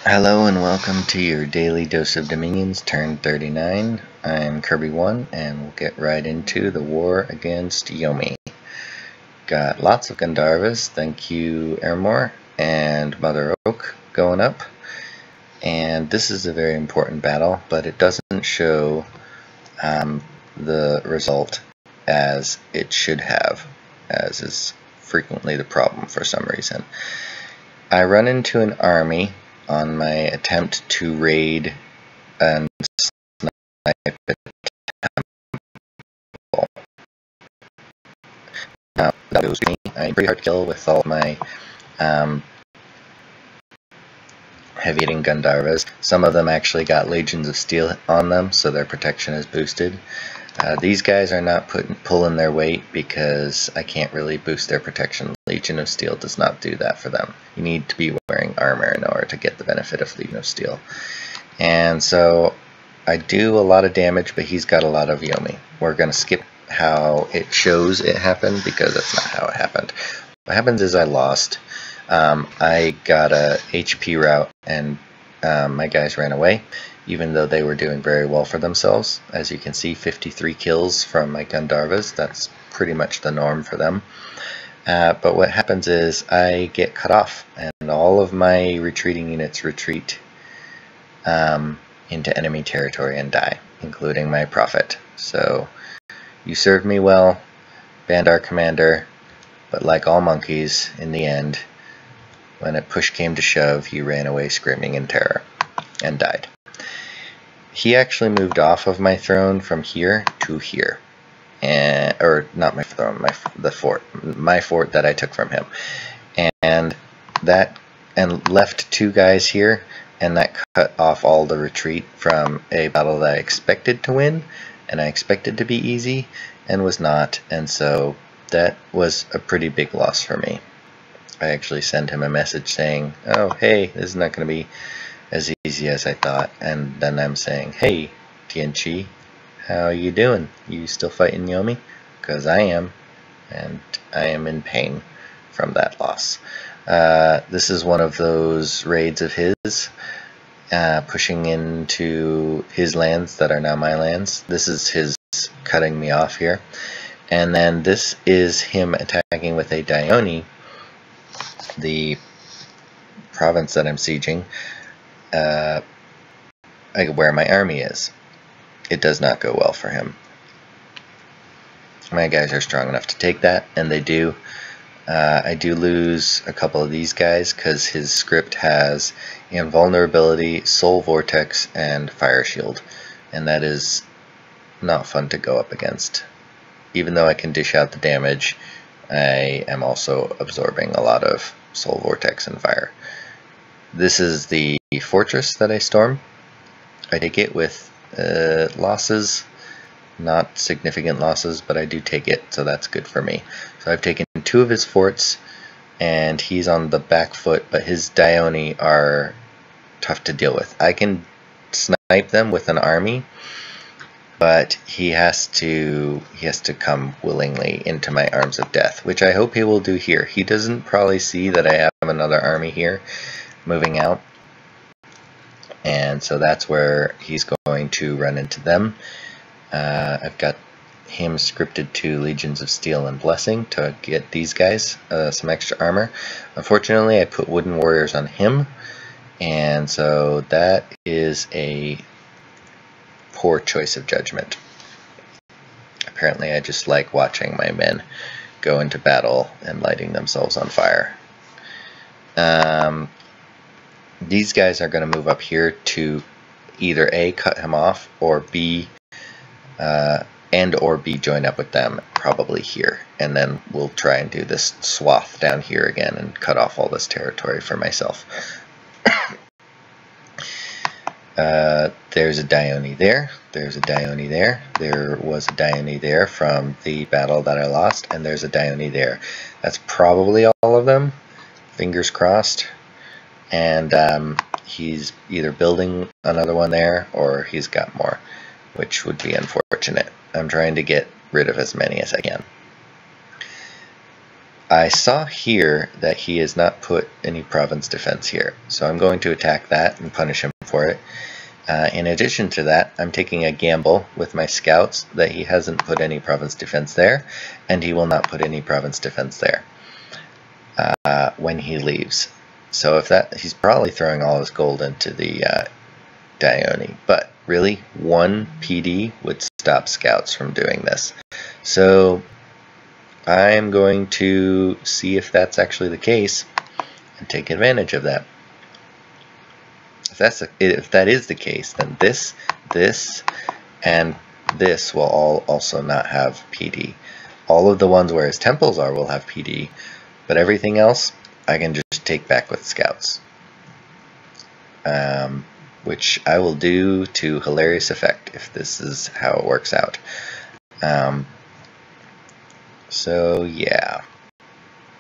Hello and welcome to your daily dose of Dominions, turn 39. I'm kirbyone and we'll get right into the war against Yomi. Got lots of Gandharvas, thank you Airmore, and Mother Oak going up. And this is a very important battle, but it doesn't show the result as it should have, as is frequently the problem for some reason. I run into an army on my attempt to raid and snipe a temple. That was me. I pretty hard to kill with all my heavy hitting Gandharvas. Some of them actually got Legions of Steel on them, so their protection is boosted. These guys are not pulling their weight because I can't really boost their protection. Legion of Steel does not do that for them. You need to be wearing armor in order to get the benefit of Legion of Steel. And so I do a lot of damage, but he's got a lot of Yomi. We're going to skip how it shows it happened because that's not how it happened. What happens is I lost. I got a HP route and my guys ran away, even though they were doing very well for themselves. As you can see, 53 kills from my Gandharvas. That's pretty much the norm for them. But what happens is I get cut off, and all of my retreating units retreat into enemy territory and die, including my prophet. So you served me well, Bandar Commander, but like all monkeys, in the end, when a push came to shove, you ran away screaming in terror and died. He actually moved off of my throne from here to here, or not my throne, my fort that I took from him, and left two guys here, and that cut off all the retreat from a battle that I expected to win, and I expected to be easy, and was not, and so that was a pretty big loss for me. I actually sent him a message saying, oh hey, this is not going to be as easy as I thought, and then I'm saying, hey Tianchi, how are you doing? You still fighting Yomi? Because I am, and I am in pain from that loss. This is one of those raids of his, pushing into his lands that are now my lands. This is his cutting me off here. And then this is him attacking with a Dione, the province that I'm sieging, where my army is. It does not go well for him. My guys are strong enough to take that, and they do. I do lose a couple of these guys because his script has invulnerability, soul vortex, and fire shield, and that is not fun to go up against. Even though I can dish out the damage, I am also absorbing a lot of soul vortex and fire. This is the fortress that I storm. I take it with losses, not significant losses, but I do take it, so that's good for me. So I've taken two of his forts, and he's on the back foot, but his Dione are tough to deal with. I can snipe them with an army, but he has to come willingly into my arms of death, which I hope he will do here. He doesn't probably see that I have another army here moving out, and so that's where he's going to run into them. I've got him scripted to Legions of Steel and Blessing to get these guys some extra armor. Unfortunately, I put Wooden Warriors on him, and so that is a poor choice of judgment. Apparently, I just like watching my men go into battle and lighting themselves on fire. These guys are going to move up here to either A, cut him off, or B, join up with them, probably here, and then we'll try and do this swath down here again and cut off all this territory for myself. There's a Dione there, there's a Dione there, there was a Dione there from the battle that I lost, and there's a Dione there. That's probably all of them, fingers crossed, and he's either building another one there or he's got more, which would be unfortunate. I'm trying to get rid of as many as I can. I saw here that he has not put any province defense here, so I'm going to attack that and punish him for it. In addition to that, I'm taking a gamble with my scouts that he hasn't put any province defense there, and he will not put any province defense there when he leaves. So if that, he's probably throwing all his gold into the Dione, but really 1 PD would stop scouts from doing this. So I'm going to see if that's actually the case and take advantage of that. If that is the case, then this, and this will all also not have PD. All of the ones where his temples are will have PD, but everything else I can just take back with scouts. Which I will do to hilarious effect if this is how it works out. So yeah,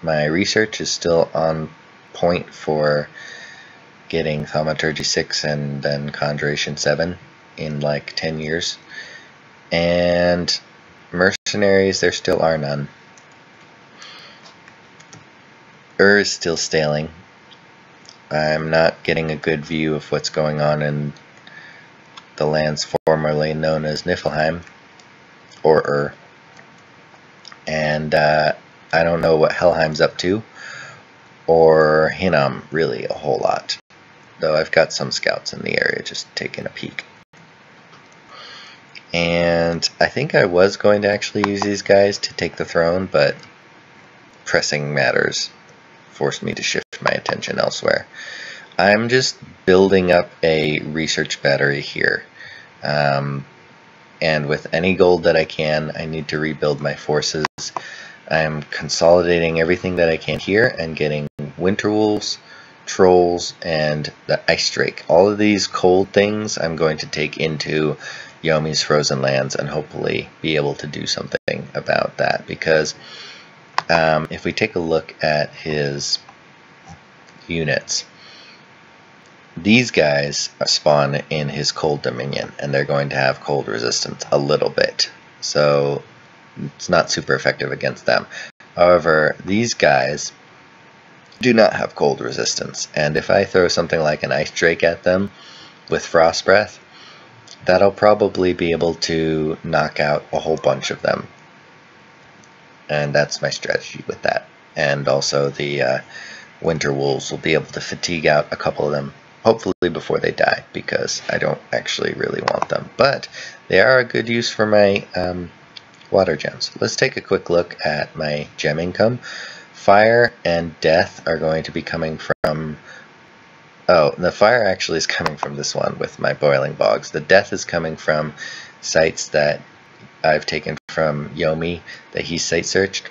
my research is still on point for getting Thaumaturgy 6 and then Conjuration 7 in like 10 years. And mercenaries, there still are none. Is still staling. I'm not getting a good view of what's going on in the lands formerly known as Niflheim, or and I don't know what Helheim's up to, or Hinnom really a whole lot, though I've got some scouts in the area just taking a peek. And I think I was going to actually use these guys to take the throne, but pressing matters forced me to shift my attention elsewhere. I'm just building up a research battery here, and with any gold that I can, I need to rebuild my forces. I'm consolidating everything that I can here and getting winter wolves, trolls, and the ice drake. All of these cold things I'm going to take into Yomi's frozen lands and hopefully be able to do something about that, because if we take a look at his units, these guys spawn in his cold dominion, and they're going to have cold resistance a little bit, so it's not super effective against them. However, these guys do not have cold resistance, and if I throw something like an ice drake at them with frost breath, that'll probably be able to knock out a whole bunch of them. And that's my strategy with that. And also the winter wolves will be able to fatigue out a couple of them, hopefully before they die, because I don't actually really want them. But they are a good use for my water gems. Let's take a quick look at my gem income. Fire and death are going to be coming from... Oh, the fire actually is coming from this one with my boiling bogs. The death is coming from sites that I've taken from Yomi that he site searched.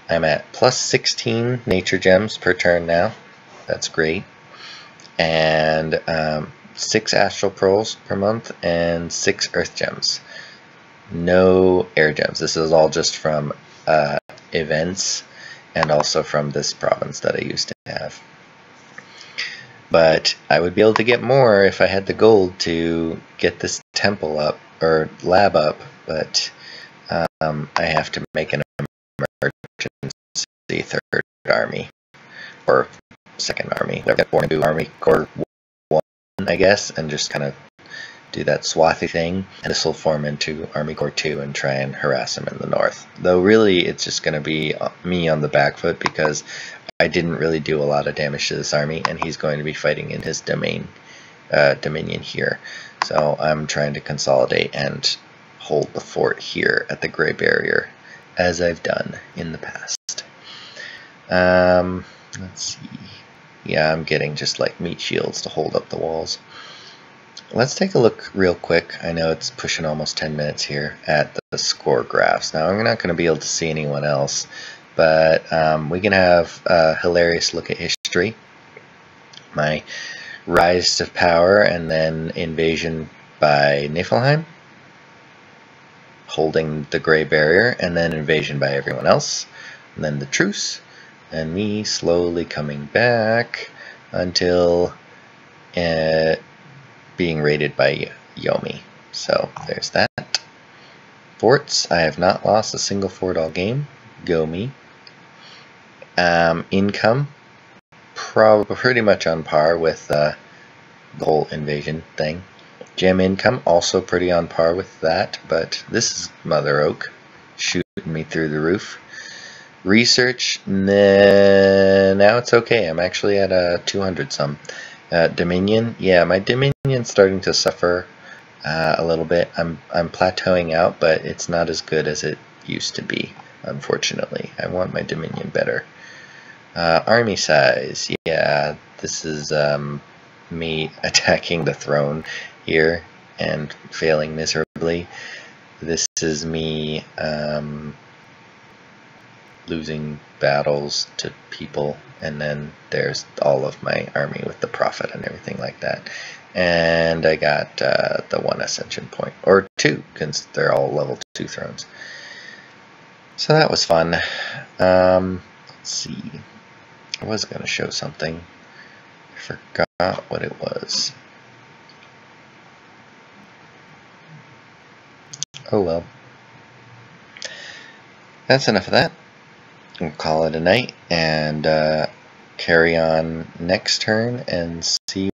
I'm at plus 16 nature gems per turn now. That's great. And 6 astral pearls per month and 6 earth gems. No air gems. This is all just from events and also from this province that I used to have. But I would be able to get more if I had the gold to get this temple up, or lab up, but I have to make an emergency third army, or second army. I've got to Army Corps 1, I guess, and just kind of do that swathy thing, and this will form into Army Corps 2 and try and harass him in the north. Though really it's just going to be me on the back foot, because I didn't really do a lot of damage to this army, and he's going to be fighting in his dominion here. So I'm trying to consolidate and hold the fort here at the Gray Barrier, as I've done in the past. Let's see. Yeah, I'm getting just like meat shields to hold up the walls. Let's take a look real quick. I know it's pushing almost 10 minutes here at the score graphs. Now I'm not going to be able to see anyone else, but we can have a hilarious look at history. My rise to power and then invasion by Niflheim, holding the Gray Barrier, and then invasion by everyone else, and then the truce, and me slowly coming back until being raided by Yomi. So there's that. Forts, I have not lost a single fort all game. Go me. Income, pretty much on par with the whole invasion thing. Gem income, also pretty on par with that, but this is Mother Oak shooting me through the roof. Research, nah, now it's okay. I'm actually at a 200 some. Dominion, yeah, my Dominion's starting to suffer a little bit. I'm plateauing out, but it's not as good as it used to be, unfortunately. I want my Dominion better. Army size, yeah, this is me attacking the throne here and failing miserably. This is me losing battles to people, and then there's all of my army with the prophet and everything like that. And I got the 1 ascension point, or 2, because they're all level 2 thrones. So that was fun. Let's see. I was going to show something. I forgot what it was. Oh well. That's enough of that. We'll call it a night and carry on next turn and see